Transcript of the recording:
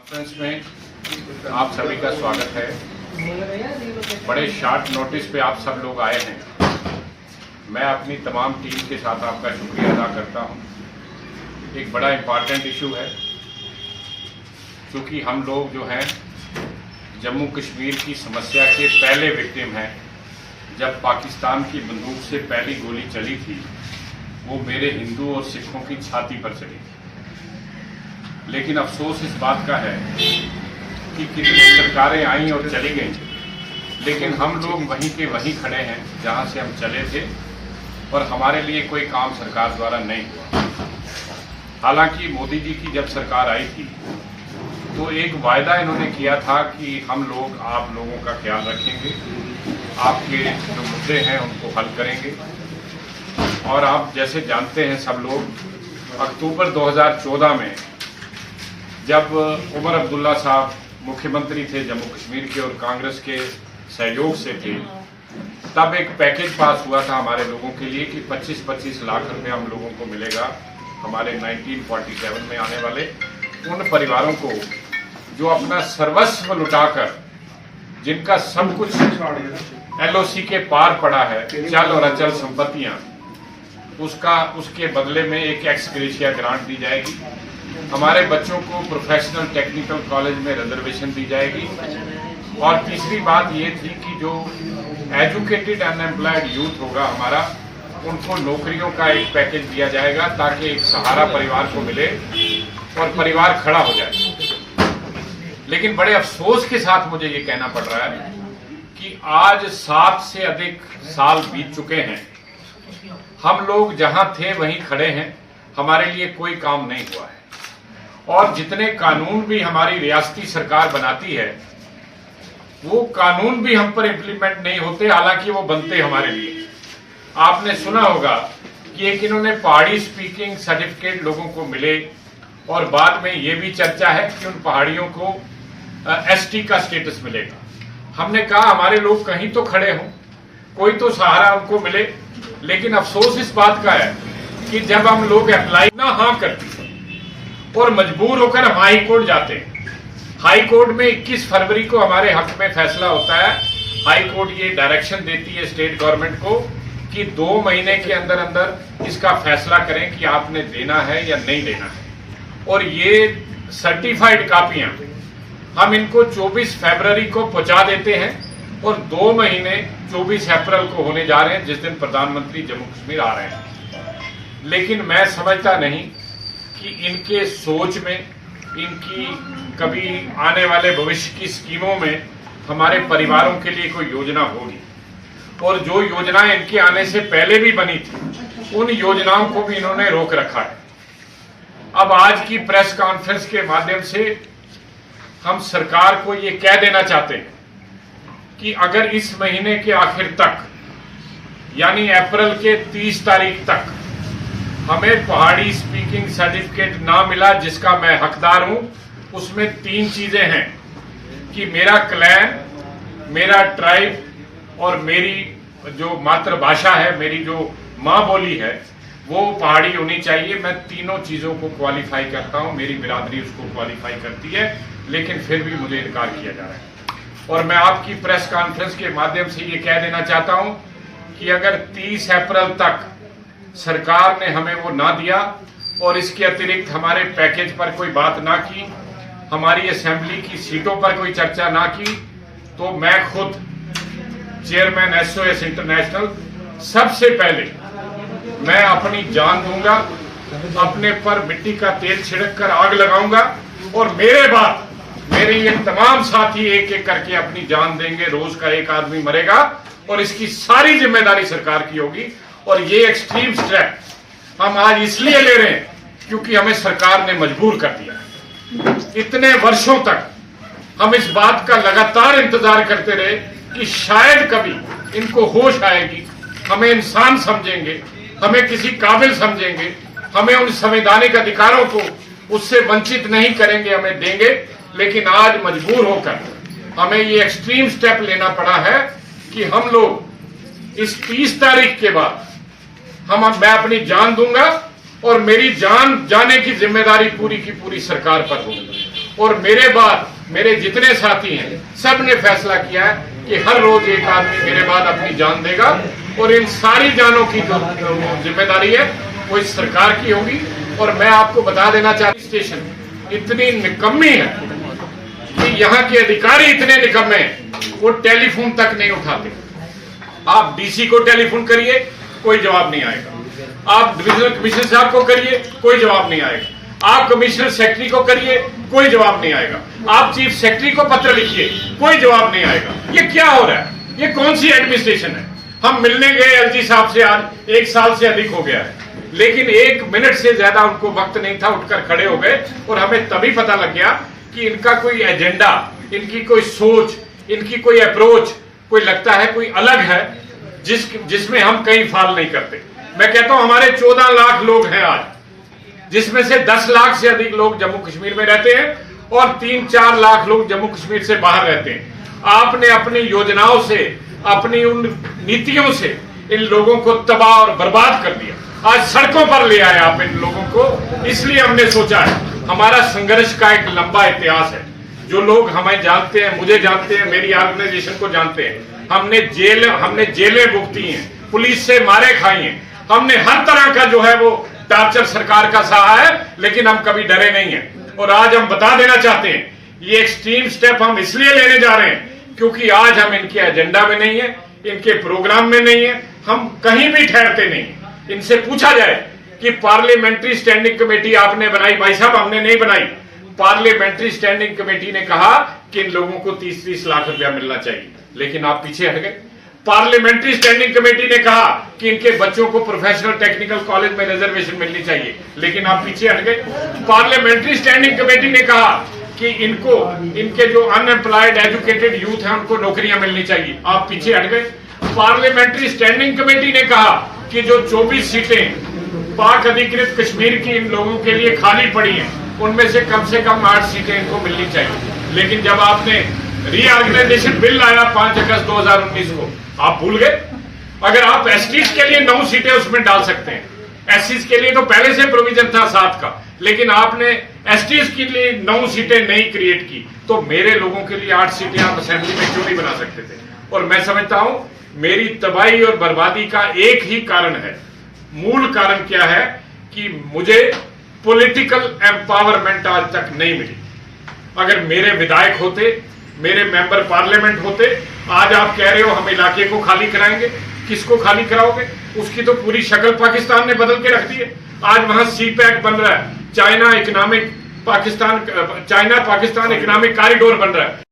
Conference में आप सभी का स्वागत है। बड़े शॉर्ट नोटिस पे आप सब लोग आए हैं। मैं अपनी तमाम टीम के साथ आपका शुक्रिया अदा करता हूं। एक बड़ा इम्पॉर्टेंट इशू है, क्योंकि हम लोग जो हैं जम्मू कश्मीर की समस्या के पहले विक्टिम हैं। जब पाकिस्तान की बंदूक से पहली गोली चली थी, वो मेरे हिंदू और सिखों की छाती पर चली थी। लेकिन अफसोस इस बात का है कि कितनी सरकारें आई और चली गईं, लेकिन हम लोग वहीं के वहीं खड़े हैं जहां से हम चले थे, और हमारे लिए कोई काम सरकार द्वारा नहीं हुआ। हालांकि मोदी जी की जब सरकार आई थी तो एक वायदा इन्होंने किया था कि हम लोग आप लोगों का ख्याल रखेंगे, आपके जो मुद्दे हैं उनको हल करेंगे। और आप जैसे जानते हैं सब लोग, अक्टूबर 2014 में जब उमर अब्दुल्ला साहब मुख्यमंत्री थे जम्मू कश्मीर के और कांग्रेस के सहयोग से थे, तब एक पैकेज पास हुआ था हमारे लोगों के लिए कि 25-25 लाख रुपए हम लोगों को मिलेगा। हमारे 1947 में आने वाले उन परिवारों को जो अपना सर्वस्व लुटाकर, जिनका सब कुछ LOC के पार पड़ा है, चल और अचल संपत्तियां, उसके बदले में एक एक्स ग्रेशिया ग्रांट दी जाएगी। हमारे बच्चों को प्रोफेशनल टेक्निकल कॉलेज में रिजर्वेशन दी जाएगी। और तीसरी बात ये थी कि जो एजुकेटेड अनएम्प्लॉयड यूथ होगा हमारा, उनको नौकरियों का एक पैकेज दिया जाएगा ताकि एक सहारा परिवार को मिले और परिवार खड़ा हो जाए। लेकिन बड़े अफसोस के साथ मुझे ये कहना पड़ रहा है कि आज 7 से अधिक साल बीत चुके हैं, हम लोग जहां थे वहीं खड़े हैं, हमारे लिए कोई काम नहीं हुआ है। और जितने कानून भी हमारी रियासती सरकार बनाती है, वो कानून भी हम पर इम्प्लीमेंट नहीं होते, हालांकि वो बनते हमारे लिए। आपने सुना होगा कि एक इन्होंने पहाड़ी स्पीकिंग सर्टिफिकेट लोगों को मिले, और बाद में ये भी चर्चा है कि उन पहाड़ियों को ST का स्टेटस मिलेगा। हमने कहा हमारे लोग कहीं तो खड़े हों, कोई तो सहारा उनको मिले। लेकिन अफसोस इस बात का है कि जब हम लोग अप्लाई ना हाँ करते और मजबूर होकर हम हाई कोर्ट जाते हैं, हाई कोर्ट में 21 फरवरी को हमारे हक में फैसला होता है। हाई कोर्ट ये डायरेक्शन देती है स्टेट गवर्नमेंट को कि 2 महीने के अंदर अंदर इसका फैसला करें कि आपने देना है या नहीं देना है। और ये सर्टिफाइड कापियां हम इनको 24 फरवरी को पहुंचा देते हैं, और 2 महीने 24 अप्रैल को होने जा रहे हैं, जिस दिन प्रधानमंत्री जम्मू कश्मीर आ रहे हैं। लेकिन मैं समझता नहीं कि इनके सोच में, इनकी कभी आने वाले भविष्य की स्कीमों में हमारे परिवारों के लिए कोई योजना होगी। और जो योजनाएं इनके आने से पहले भी बनी थी, उन योजनाओं को भी इन्होंने रोक रखा है। अब आज की प्रेस कॉन्फ्रेंस के माध्यम से हम सरकार को ये कह देना चाहते हैं कि अगर इस महीने के आखिर तक, यानी अप्रैल के 30 तारीख तक हमें पहाड़ी स्पीकिंग सर्टिफिकेट ना मिला, जिसका मैं हकदार हूं, उसमें 3 चीजें हैं कि मेरा क्लैन, मेरा ट्राइब और मेरी जो मातृभाषा है, मेरी जो माँ बोली है, वो पहाड़ी होनी चाहिए। मैं तीनों चीजों को क्वालिफाई करता हूं, मेरी बिरादरी उसको क्वालिफाई करती है, लेकिन फिर भी मुझे इनकार किया जा रहा है। और मैं आपकी प्रेस कॉन्फ्रेंस के माध्यम से ये कह देना चाहता हूं कि अगर 30 अप्रैल तक सरकार ने हमें वो ना दिया और इसके अतिरिक्त हमारे पैकेज पर कोई बात ना की, हमारी असेंबली की सीटों पर कोई चर्चा ना की, तो मैं खुद चेयरमैन SOS इंटरनेशनल सबसे पहले मैं अपनी जान दूंगा, अपने पर मिट्टी का तेल छिड़क कर आग लगाऊंगा, और मेरे बाद मेरे ये तमाम साथी एक एक करके अपनी जान देंगे। रोज का एक आदमी मरेगा, और इसकी सारी जिम्मेदारी सरकार की होगी। और ये एक्सट्रीम स्टेप हम आज इसलिए ले रहे हैं क्योंकि हमें सरकार ने मजबूर कर दिया। इतने वर्षों तक हम इस बात का लगातार इंतजार करते रहे कि शायद कभी इनको होश आएगी, हमें इंसान समझेंगे, हमें किसी काबिल समझेंगे, हमें उन संवैधानिक अधिकारों को उससे वंचित नहीं करेंगे, हमें देंगे। लेकिन आज मजबूर होकर हमें ये एक्सट्रीम स्टेप लेना पड़ा है कि हम लोग इस 30 तारीख के बाद मैं अपनी जान दूंगा, और मेरी जान जाने की जिम्मेदारी पूरी की पूरी सरकार पर होगी। और मेरे बाद मेरे जितने साथी हैं सब ने फैसला किया है कि हर रोज एक आदमी मेरे बाद अपनी जान देगा और इन सारी जानों की जो जिम्मेदारी है वो इस सरकार की होगी। और मैं आपको बता देना चाहता हूं, स्टेशन इतनी निकम्मी है कि यहाँ के अधिकारी इतने निकम्मे हैं, वो टेलीफोन तक नहीं उठाते। आप डीसी को टेलीफोन करिए, कोई जवाब नहीं आएगा। आप डिविजनल कमिश्नर साहब को करिए, कोई जवाब नहीं आएगा। आप कमिश्नर सेक्रेटरी को करिए, कोई जवाब नहीं आएगा। आप चीफ सेक्रेटरी को पत्र लिखिए, कोई जवाब नहीं आएगा। ये क्या हो रहा है? ये कौन सी एडमिनिस्ट्रेशन है? हम मिलने गए एलजी साहब से, आज 1 साल से अधिक हो गया है, लेकिन 1 मिनट से ज्यादा उनको वक्त नहीं था, उठकर खड़े हो गए। और हमें तभी पता लग गया कि इनका कोई एजेंडा, इनकी कोई सोच, इनकी कोई अप्रोच, कोई लगता है कोई अलग है, जिसमें हम कहीं फाल नहीं करते। मैं कहता हूं हमारे 14 लाख लोग हैं आज, जिसमें से 10 लाख से अधिक लोग जम्मू कश्मीर में रहते हैं और 3-4 लाख लोग जम्मू कश्मीर से बाहर रहते हैं। आपने अपनी योजनाओं से, अपनी उन नीतियों से इन लोगों को तबाह और बर्बाद कर दिया। आज सड़कों पर ले आए आप इन लोगों को। इसलिए हमने सोचा है, हमारा संघर्ष का एक लंबा इतिहास है। जो लोग हमें जानते हैं, मुझे जानते हैं, मेरी ऑर्गेनाइजेशन को जानते हैं, हमने जेलें भुगती हैं, पुलिस से मारे खाई हैं, हमने हर तरह का जो है वो टार्चर सरकार का सहा है, लेकिन हम कभी डरे नहीं हैं। और आज हम बता देना चाहते हैं, ये एक्सट्रीम स्टेप हम इसलिए लेने जा रहे हैं क्योंकि आज हम इनके एजेंडा में नहीं है, इनके प्रोग्राम में नहीं है, हम कहीं भी ठहरते नहीं। इनसे पूछा जाए कि पार्लियामेंट्री स्टैंडिंग कमेटी आपने बनाई, भाई साहब हमने नहीं बनाई। पार्लियामेंट्री स्टैंडिंग कमेटी ने कहा कि इन लोगों को 30-30 लाख रुपया मिलना चाहिए, लेकिन आप पीछे हट गए। पार्लियामेंट्री स्टैंडिंग कमेटी ने कहा कि इनके बच्चों को प्रोफेशनल टेक्निकल कॉलेज में रिजर्वेशन मिलनी चाहिए, लेकिन आप पीछे हट गए। पार्लियामेंट्री स्टैंडिंग कमेटी ने कहा कि इनके जो अनएम्प्लॉयड एजुकेटेड यूथ हैं उनको नौकरियां मिलनी चाहिए, आप पीछे हट गए। पार्लियामेंट्री स्टैंडिंग कमेटी ने कहा कि जो 24 सीटें पाक अधिकृत कश्मीर की इन लोगों के लिए खाली पड़ी हैं, उनमें से कम 8 सीटें इनको मिलनी चाहिए। लेकिन जब आपने रीऑर्गेनाइजेशन बिल लाया 5 अगस्त 2019 को, आप भूल गए। अगर आप एसटीज के लिए 9 सीटें उसमें डाल सकते हैं, एससीज के लिए तो पहले से प्रोविजन था 7 का, लेकिन आपने एसटीज के लिए 9 सीटें नहीं क्रिएट की, तो मेरे लोगों के लिए 8 सीटें आप असेंबली में क्यों नहीं बना सकते थे? और मैं समझता हूं मेरी तबाही और बर्बादी का एक ही कारण है। मूल कारण क्या है कि मुझे पॉलिटिकल एम्पावरमेंट आज तक नहीं मिली। अगर मेरे विधायक होते, मेरे मेंबर पार्लियामेंट होते, आज आप कह रहे हो हम इलाके को खाली कराएंगे, किसको खाली कराओगे? उसकी तो पूरी शक्ल पाकिस्तान ने बदल के रख दी है। आज वहां सीपैक बन रहा है, चाइना पाकिस्तान इकोनॉमिक कॉरिडोर बन रहा है।